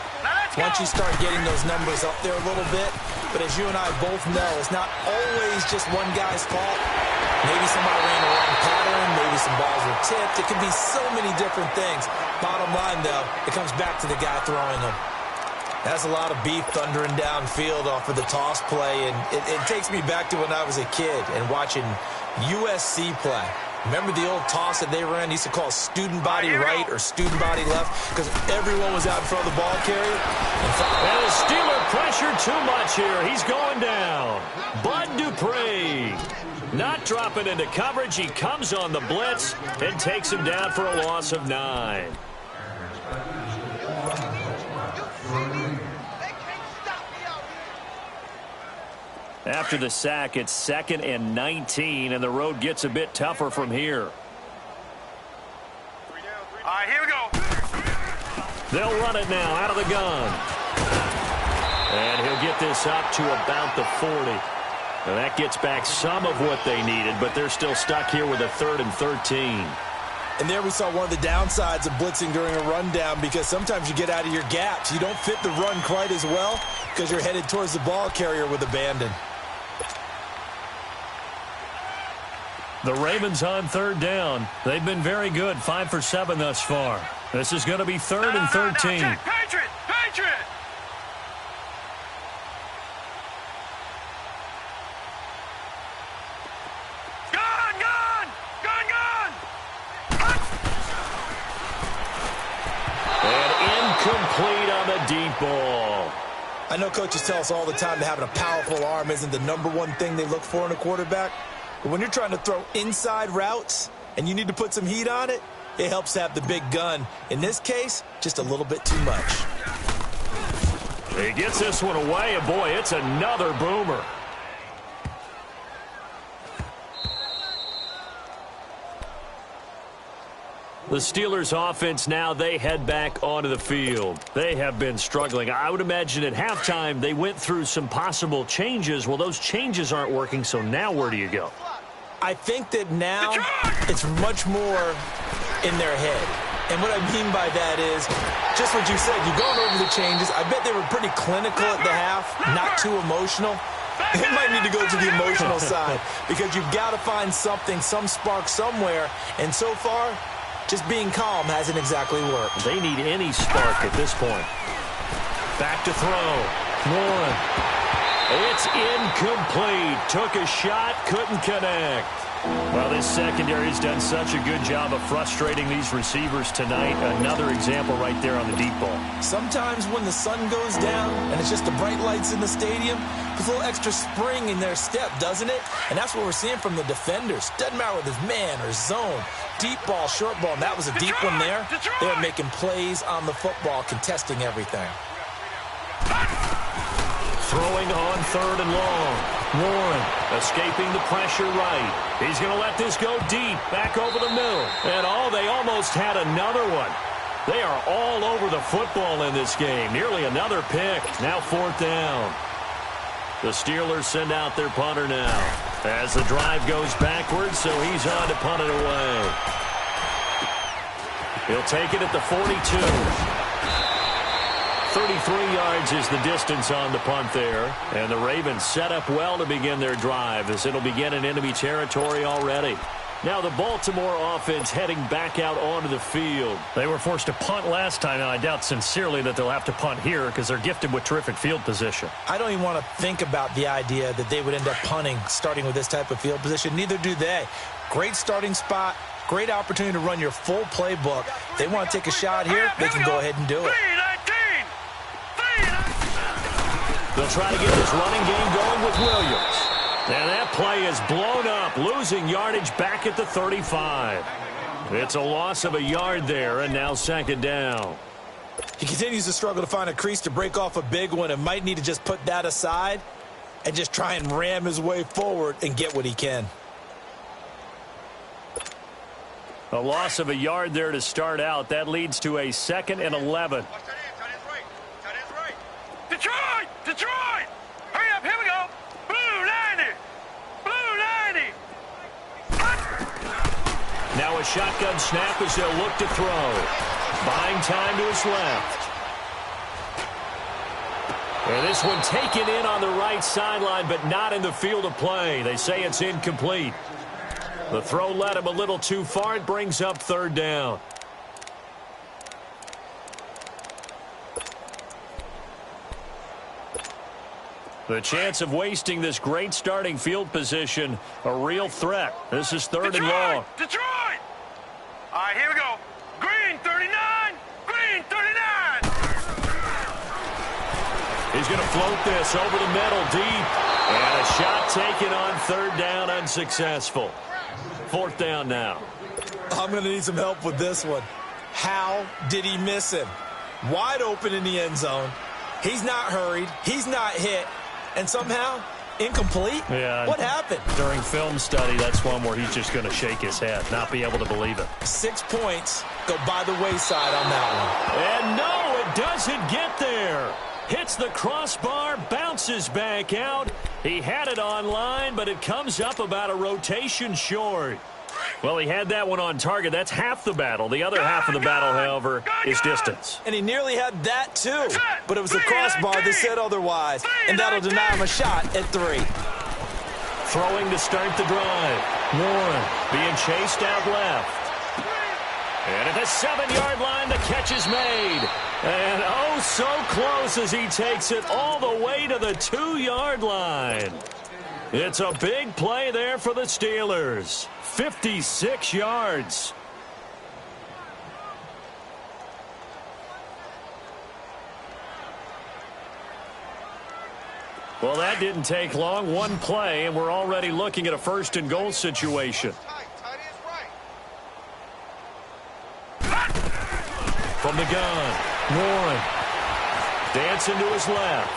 once you start getting those numbers up there a little bit. But as you and I both know, it's not always just one guy's fault. Maybe somebody ran a wrong pattern. Maybe some balls were tipped. It could be so many different things. Bottom line, though, it comes back to the guy throwing them. That's a lot of beef thundering downfield off of the toss play, and it takes me back to when I was a kid and watching USC play. Remember the old toss that they ran? They used to call student body right or student body left because everyone was out in front of the ball carrier. And the Steeler pressure too much here. He's going down. Bud Dupree not dropping into coverage. He comes on the blitz and takes him down for a loss of 9. After the sack, it's 2nd and 19, and the road gets a bit tougher from here. All right, here we go. They'll run it now out of the gun. And he'll get this up to about the 40. And that gets back some of what they needed, but they're still stuck here with a 3rd and 13. And there we saw one of the downsides of blitzing during a rundown, because sometimes you get out of your gaps. You don't fit the run quite as well because you're headed towards the ball carrier with abandon. The Ravens on 3rd down. They've been very good, 5 for 7 thus far. This is going to be 3rd and 13. No, Patriot! Patriot! Gun! Gun! Gun! Gun! And incomplete on the deep ball. I know coaches tell us all the time that having a powerful arm isn't the #1 thing they look for in a quarterback. But when you're trying to throw inside routes and you need to put some heat on it, it helps to have the big gun. In this case, just a little bit too much. He gets this one away, and boy, it's another boomer. The Steelers offense now, they head back onto the field. They have been struggling. I would imagine at halftime they went through some possible changes. Well, those changes aren't working, so now where do you go? I think that now it's much more in their head. And what I mean by that is, just what you said, you've gone over the changes. I bet they were pretty clinical at the half, not too emotional. They might need to go to the emotional side, because you've got to find something, some spark somewhere. And so far, just being calm hasn't exactly worked. They need any spark at this point. Back to throw. Warren. It's incomplete. Took a shot, couldn't connect. Well, this secondary's done such a good job of frustrating these receivers tonight. Another example right there on the deep ball. Sometimes when the sun goes down and it's just the bright lights in the stadium, there's a little extra spring in their step, doesn't it? And that's what we're seeing from the defenders. Doesn't matter whether it's man or zone. Deep ball, short ball, and that was a deep one there. They're making plays on the football, contesting everything. Throwing on 3rd and long. Warren escaping the pressure right. He's going to let this go deep, back over the middle. And they almost had another one. They are all over the football in this game. Nearly another pick. Now 4th down. The Steelers send out their punter now as the drive goes backwards, so he's on to punt it away. He'll take it at the 42. 33 yards is the distance on the punt there. And the Ravens set up well to begin their drive, as it'll begin in enemy territory already. Now the Baltimore offense heading back out onto the field. They were forced to punt last time, and I doubt sincerely that they'll have to punt here because they're gifted with terrific field position. I don't even want to think about the idea that they would end up punting starting with this type of field position. Neither do they. Great starting spot, great opportunity to run your full playbook. If they want to take a shot here, they can go ahead and do it. They'll try to get this running game going with Williams. And that play is blown up, losing yardage back at the 35. It's a loss of a yard there, and now 2nd down. He continues to struggle to find a crease to break off a big one, and might need to just put that aside and just try and ram his way forward and get what he can. A loss of a yard there to start out. That leads to a 2nd and 11. Detroit! Detroit! Hurry up, here we go! Blue 90! Blue 90! Now a shotgun snap as they'll look to throw. Buying time to his left. And this one taken in on the right sideline, but not in the field of play. They say it's incomplete. The throw led him a little too far. It brings up 3rd down. The chance of wasting this great starting field position, a real threat. This is 3rd and long. Detroit! All right, here we go. Green 39! Green 39! He's going to float this over the middle deep. And a shot taken on 3rd down, unsuccessful. 4th down now. I'm going to need some help with this one. How did he miss him? Wide open in the end zone. He's not hurried. He's not hit. And somehow, Incomplete? Yeah. What happened? During film study, that's one where he's just going to shake his head, not be able to believe it. 6 points go by the wayside on that one. And no, it doesn't get there. Hits the crossbar, bounces back out. He had it online, but it comes up about a rotation short. Well, he had that one on target. That's half the battle. The other half of the battle, however, is distance. And he nearly had that, too. But it was the crossbar that said otherwise. And that'll deny him a shot at 3. Throwing to start the drive. Warren being chased out left. And at the 7-yard line, the catch is made. And oh, so close as he takes it all the way to the 2-yard line. It's a big play there for the Steelers. 56 yards. Well, that didn't take long. One play, and we're already looking at a 1st and goal situation. From the gun, Warren. Dancing to his left.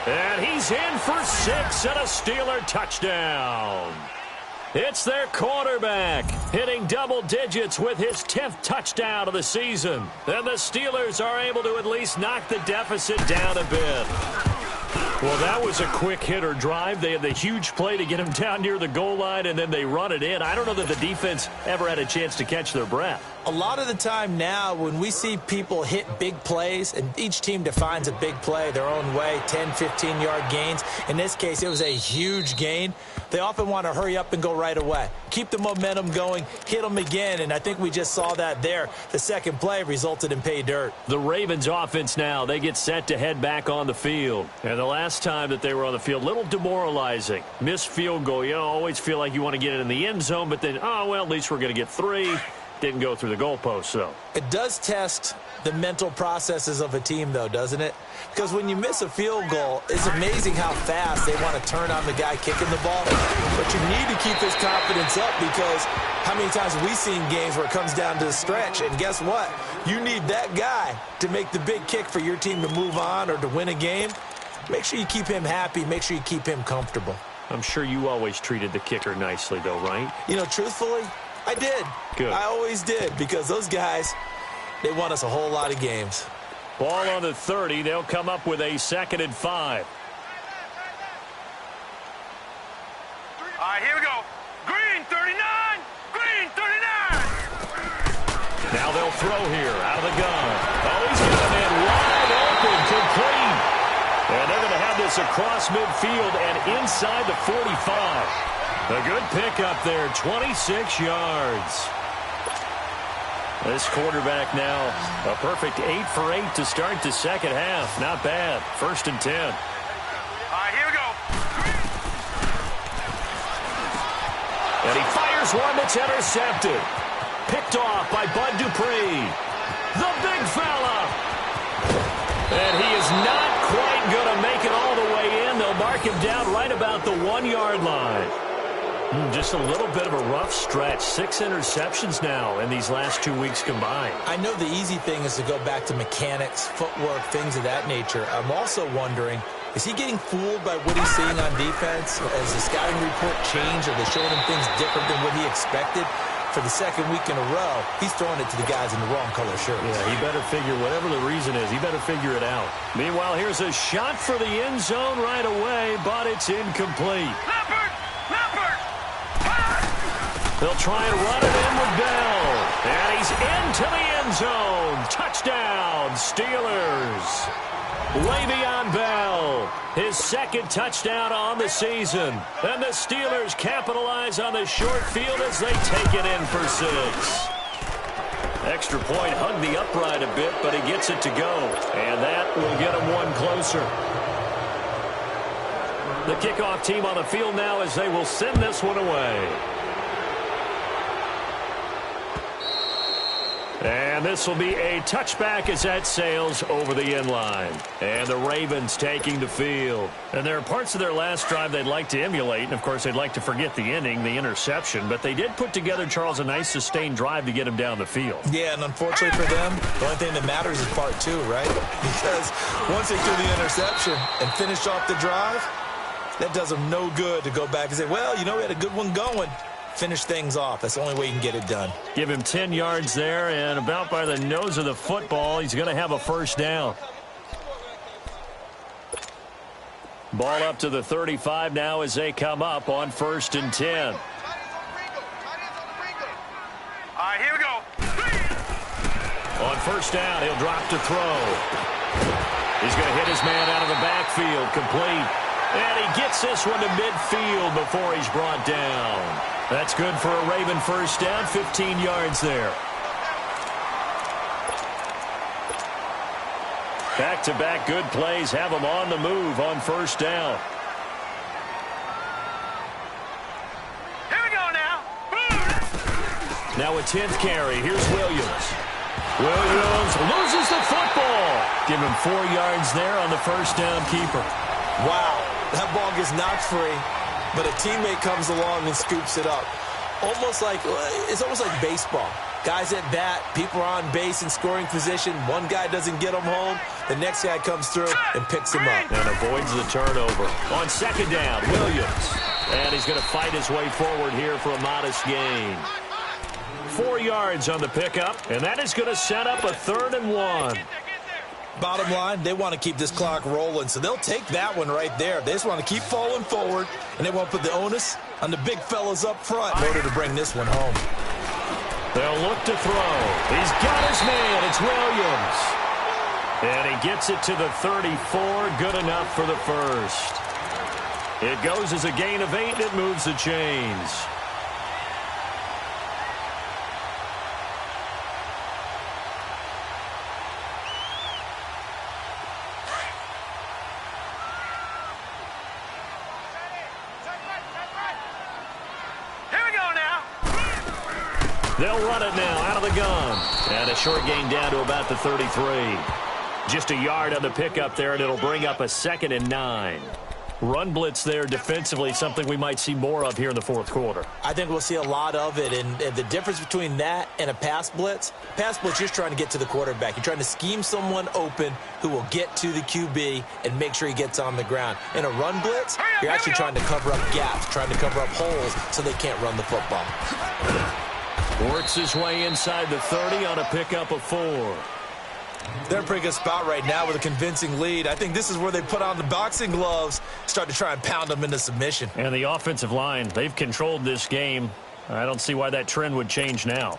And he's in for 6 and a Steeler touchdown. It's their quarterback hitting double digits with his 10th touchdown of the season. And the Steelers are able to at least knock the deficit down a bit. Well, that was a quick hitter drive. They had the huge play to get him down near the goal line, and then they run it in. I don't know that the defense ever had a chance to catch their breath. A lot of the time now when we see people hit big plays, and each team defines a big play their own way, 10, 15-yard gains. In this case, it was a huge gain. They often want to hurry up and go right away. Keep the momentum going, hit them again, and I think we just saw that there. The second play resulted in pay dirt. The Ravens offense now, they get set to head back on the field. And the last time that they were on the field, a little demoralizing. Missed field goal. You always feel like you want to get it in the end zone, but then, oh, well, at least we're going to get 3. Didn't go through the goalpost, though. It does test the mental processes of a team, though, doesn't it? Because when you miss a field goal, it's amazing how fast they want to turn on the guy kicking the ball. But you need to keep his confidence up because how many times have we seen games where it comes down to the stretch? And guess what? You need that guy to make the big kick for your team to move on or to win a game. Make sure you keep him happy. Make sure you keep him comfortable. I'm sure you always treated the kicker nicely, though, right? You know, truthfully, I did. Good. I always did because those guys, they won us a whole lot of games. Ball on the 30. They'll come up with a 2nd and 5. All right, here we go. Green 39. Green 39. Now they'll throw here out of the gun. Oh, he's got a man wide open, complete. And they're going to have this across midfield and inside the 45. A good pickup there, 26 yards. This quarterback now, a perfect 8 for 8 to start the second half. Not bad. 1st and 10. All right, here we go. And he fires one that's intercepted. Picked off by Bud Dupree. The big fella. And he is not quite going to make it all the way in. They'll mark him down right about the 1-yard line. Just a little bit of a rough stretch. 6 interceptions now in these last 2 weeks combined. I know the easy thing is to go back to mechanics, footwork, things of that nature. I'm also wondering, is he getting fooled by what he's seeing on defense? Has the scouting report changed? Are they showing him things different than what he expected? For the 2nd week in a row, he's throwing it to the guys in the wrong color shirts. Yeah, he better figure, whatever the reason is, he better figure it out. Meanwhile, here's a shot for the end zone right away, but it's incomplete. They'll try and run it in with Bell. And he's into the end zone. Touchdown, Steelers. Le'Veon Bell, his 2nd touchdown on the season. And the Steelers capitalize on the short field as they take it in for 6. Extra point hugged the upright a bit, but he gets it to go. And that will get him one closer. The kickoff team on the field now as they will send this one away. And this will be a touchback as that sails over the end line. And the Ravens taking the field. And there are parts of their last drive they'd like to emulate. And, of course, they'd like to forget the ending, the interception. But they did put together, Charles, a nice sustained drive to get him down the field. Yeah, and unfortunately for them, the only thing that matters is part 2, right? Because once they threw the interception and finished off the drive, That does them no good to go back and say, well, you know, we had a good one going. Finish things off. That's the only way you can get it done. Give him 10 yards there, and about by the nose of the football, he's going to have a first down. Ball up to the 35 now as they come up on 1st and 10. All right, here we go. On 1st down, he'll drop to throw. He's going to hit his man out of the backfield, complete. And he gets this one to midfield before he's brought down. That's good for a Raven first down, 15 yards there. Back-to-back good plays have him on the move on 1st down. Here we go now. Now a 10th carry. Here's Williams. Williams loses the football. Give him 4 yards there on the first down keeper. Wow, that ball gets knocked free, but a teammate comes along and scoops it up. It's almost like baseball. Guys at bat, people are on base in scoring position. One guy doesn't get him home. The next guy comes through and picks him up. And avoids the turnover. On 2nd down, Williams. And he's going to fight his way forward here for a modest gain. 4 yards on the pickup, and that is going to set up a 3rd and 1. Bottom line, they want to keep this clock rolling, so they'll take that one right there. They just want to keep falling forward, and they want to put the onus on the big fellas up front in order to bring this one home. They'll look to throw. He's got his man. It's Williams. And he gets it to the 34. Good enough for the first. It goes as a gain of 8, and it moves the chains. They'll run it now out of the gun. And a short gain down to about the 33. Just a yard on the pickup there, and it'll bring up a 2nd and 9. Run blitz there defensively, something we might see more of here in the 4th quarter. I think we'll see a lot of it, and the difference between that and a pass blitz, you're just trying to get to the quarterback. You're trying to scheme someone open who will get to the QB and make sure he gets on the ground. In a run blitz, you're actually trying to cover up gaps, trying to cover up holes so they can't run the football. Works his way inside the 30 on a pickup of 4. They're in a pretty good spot right now with a convincing lead. I think this is where they put on the boxing gloves, start to try and pound them into submission. And the offensive line, they've controlled this game. I don't see why that trend would change now.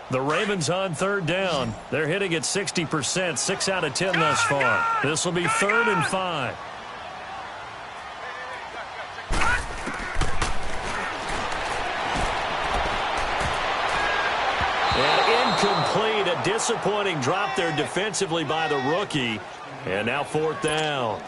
The Ravens on 3rd down. They're hitting at 60%, 6 out of 10 thus far. This will be 3rd and 5. Incomplete, a disappointing drop there defensively by the rookie. And now 4th down.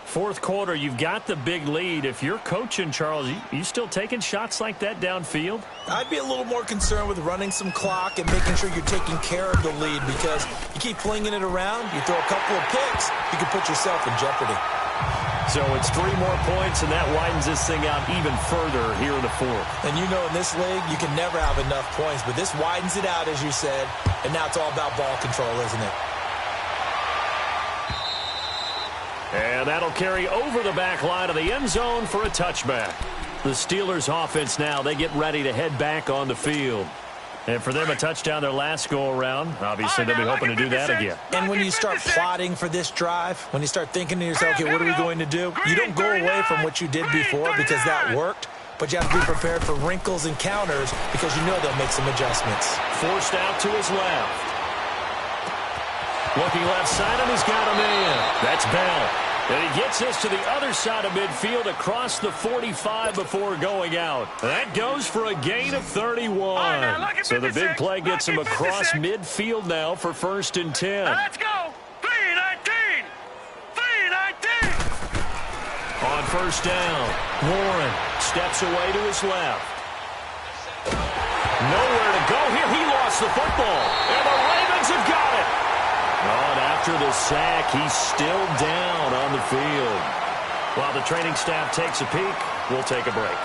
4th quarter, you've got the big lead. If you're coaching, Charles, you still taking shots like that downfield? I'd be a little more concerned with running some clock and making sure you're taking care of the lead, because you keep flinging it around, you throw a couple of picks, you can put yourself in jeopardy. So it's 3 more points, and that widens this thing out even further here in the 4th. And you know in this league, you can never have enough points, but this widens it out, as you said, and now it's all about ball control, isn't it? And that'll carry over the back line of the end zone for a touchback. The Steelers' offense now, they get ready to head back on the field. And for them, a touchdown their last go-around. Obviously, they'll be hoping to do that again. And when you start plotting for this drive, when you start thinking to yourself, okay, what are we going to do? You don't go away from what you did before because that worked, but you have to be prepared for wrinkles and counters because you know they'll make some adjustments. Forced out to his left. Looking left side, and he's got him in. That's Bell. And he gets this to the other side of midfield across the 45 before going out. That goes for a gain of 31. So the big play gets him across midfield now for 1st and 10. Let's go. 3-19. 3-19. On 1st down, Warren steps away to his left. Nowhere to go here. He lost the football. And the Ravens have got it. And after the sack, he's still down on the field. While the training staff takes a peek, we'll take a break.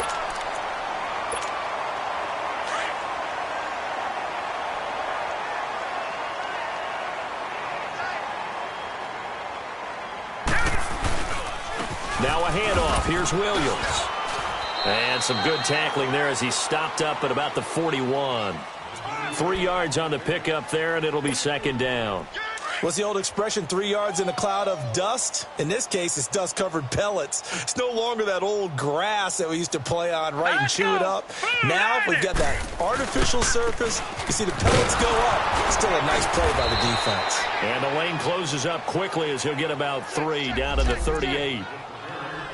Here Now a handoff. Here's Williams. And some good tackling there as he stopped up at about the 41. 3 yards on the pickup there, and it'll be second down. What's the old expression, 3 yards in a cloud of dust? In this case, it's dust-covered pellets. It's no longer that old grass that we used to play on, right, and chew it up. Now we've got that artificial surface. You see the pellets go up. Still a nice play by the defense. And the lane closes up quickly as he'll get about 3 down to the 38.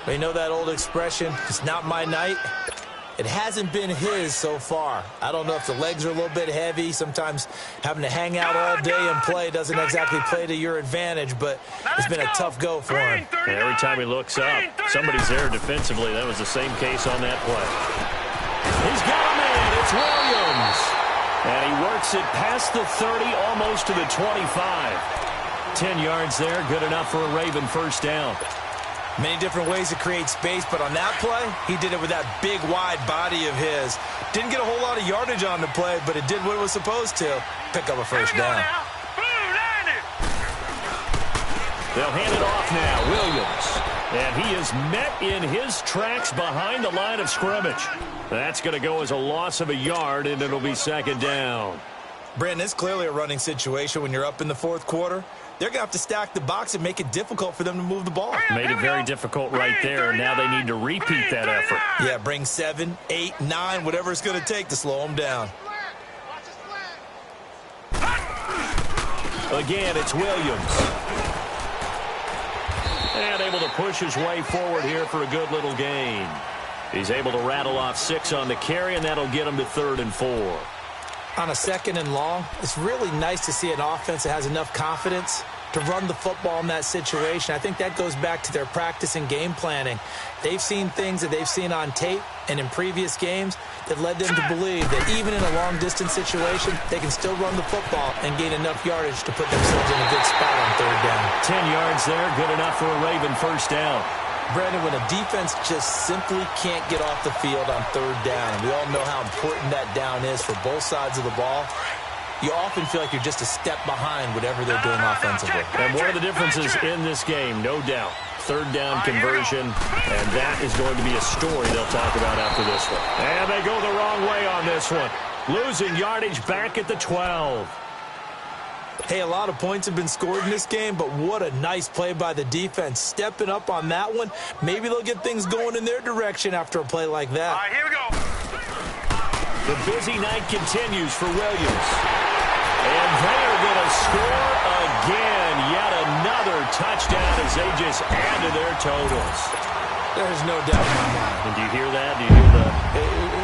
You know that old expression, it's not my night? It hasn't been his so far. I don't know if the legs are a little bit heavy. Sometimes having to hang out all day and play doesn't exactly play to your advantage, but it's been a tough go for him. Every time he looks up, somebody's there defensively. That was the same case on that play. He's got a man. It's Williams. And he works it past the 30, almost to the 25. 10 yards there, good enough for a Raven first down. Many different ways to create space, but on that play, he did it with that big, wide body of his. Didn't get a whole lot of yardage on the play, but it did what it was supposed to. Pick up a first down. They'll hand it off now. Williams. And he is met in his tracks behind the line of scrimmage. That's going to go as a loss of a yard, and it'll be second down. Brandon, it's clearly a running situation when you're up in the fourth quarter. They're going to have to stack the box and make it difficult for them to move the ball. Made it very difficult right there, and now they need to repeat that effort. Yeah, bring 7, 8, 9, whatever it's going to take to slow them down. Again, it's Williams. And able to push his way forward here for a good little gain. He's able to rattle off 6 on the carry, and that'll get him to 3rd and 4. On a 2nd and long, it's really nice to see an offense that has enough confidence to run the football in that situation. I think that goes back to their practice and game planning. They've seen things that they've seen on tape and in previous games that led them to believe that even in a long-distance situation, they can still run the football and gain enough yardage to put themselves in a good spot on 3rd down. 10 yards there, good enough for a Raven first down. Brandon, when a defense just simply can't get off the field on 3rd down, and we all know how important that down is for both sides of the ball, you often feel like you're just a step behind whatever they're doing offensively. And one of the differences in this game, no doubt, 3rd down conversion, and that is going to be a story they'll talk about after this one. And they go the wrong way on this one. Losing yardage back at the 12. Hey, a lot of points have been scored in this game, but what a nice play by the defense. Stepping up on that one, maybe they'll get things going in their direction after a play like that. All right, here we go. The busy night continues for Williams. And they are going to score again. Yet another touchdown as they just add to their totals. There's no doubt in my mind. And do you hear that? Do you hear the...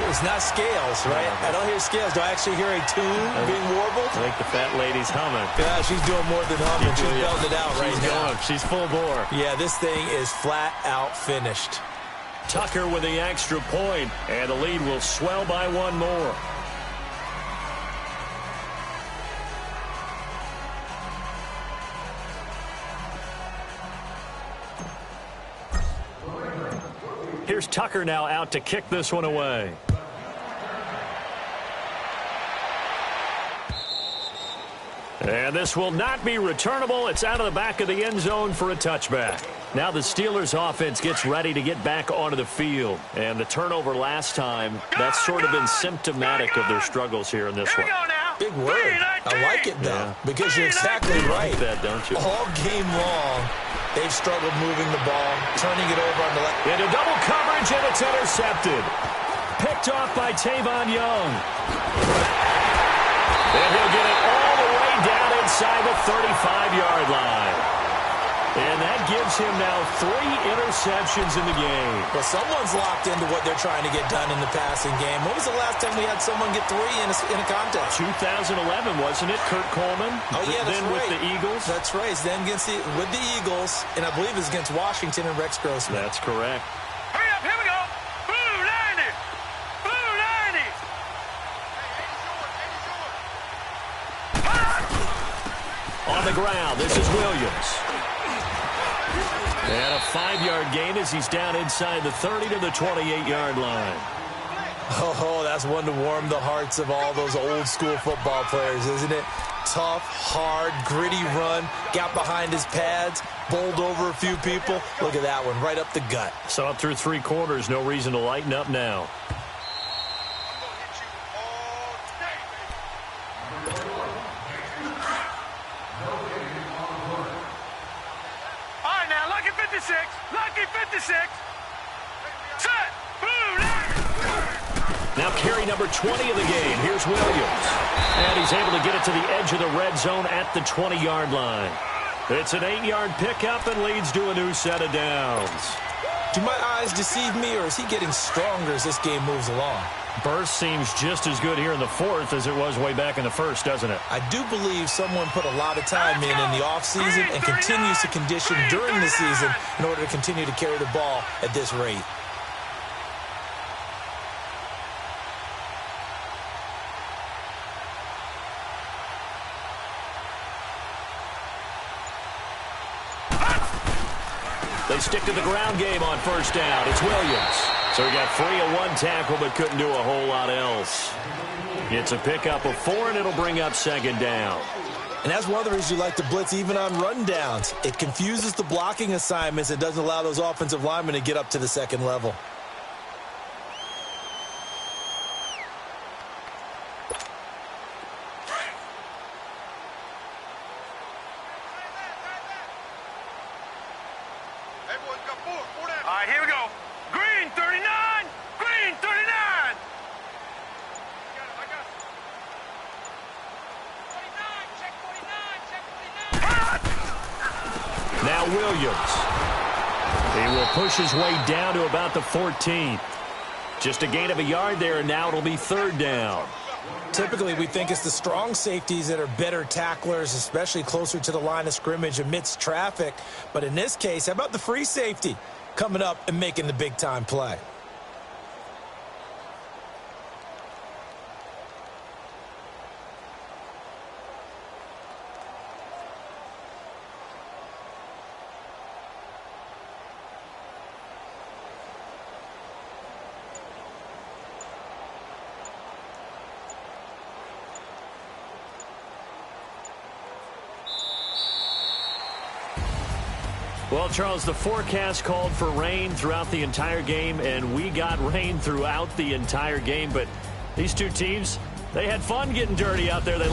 It's not scales, right? I don't hear scales. Do I actually hear a tune being warbled? I think the fat lady's humming. Yeah, she's doing more than humming. She's belting it out right now. She's full bore. Yeah, this thing is flat out finished. Tucker with the extra point, and the lead will swell by 1 more. Here's Tucker now out to kick this one away. And this will not be returnable. It's out of the back of the end zone for a touchback. Now the Steelers offense gets ready to get back onto the field. And the turnover last time, that's sort of been symptomatic of their struggles here in this one. Big word. I like it, though, because you're exactly right. You like that, don't you? All game long, they've struggled moving the ball, turning it over on the left. Into double coverage, and it's intercepted. Picked off by Tavon Young. And he'll get it all the way down inside the 35-yard line. And that gives him now 3 interceptions in the game. Well, someone's locked into what they're trying to get done in the passing game. When was the last time we had someone get 3 in a contest? 2011, wasn't it? Kurt Coleman? Oh, yeah, that's then right. With the Eagles? That's right. Then with the Eagles, and I believe it was against Washington and Rex Grossman. That's correct. Hurry up, here we go. Blue 90. Blue 90. On the ground, this is Williams. And a 5-yard gain as he's down inside the 30 to the 28-yard line. Oh, that's one to warm the hearts of all those old school football players, isn't it? tough, hard, gritty run. Got behind his pads, bowled over a few people. Look at that one, right up the gut. So up through 3 quarters, no reason to lighten up now. All right, now, lucky 56. Lucky 56. Set. Boom. Now carry number 20 of the game. Here's Williams. And he's able to get it to the edge of the red zone at the 20-yard line. It's an 8-yard pickup and leads to a new set of downs. Do my eyes deceive me, or is he getting stronger as this game moves along? Burst seems just as good here in the 4th as it was way back in the 1st, doesn't it? I do believe someone put a lot of time in the offseason and continues to condition during the season in order to continue to carry the ball at this rate. They stick to the ground game on first down. It's Williams. So he got free of 1 tackle but couldn't do a whole lot else. It's a pickup of 4, and it'll bring up 2nd down. And that's one of the reasons you like to blitz even on rundowns. It confuses the blocking assignments and doesn't allow those offensive linemen to get up to the 2nd level. All right, here we go. Green 39. Green 39. Now Williams. He will push his way down to about the 14th. Just a gain of a yard there, and now it'll be 3rd down. Typically, we think it's the strong safeties that are better tacklers, especially closer to the line of scrimmage amidst traffic. But in this case, how about the free safety coming up and making the big-time play? Well, Charles, the forecast called for rain throughout the entire game, and we got rain throughout the entire game. But these two teams, they had fun getting dirty out there. They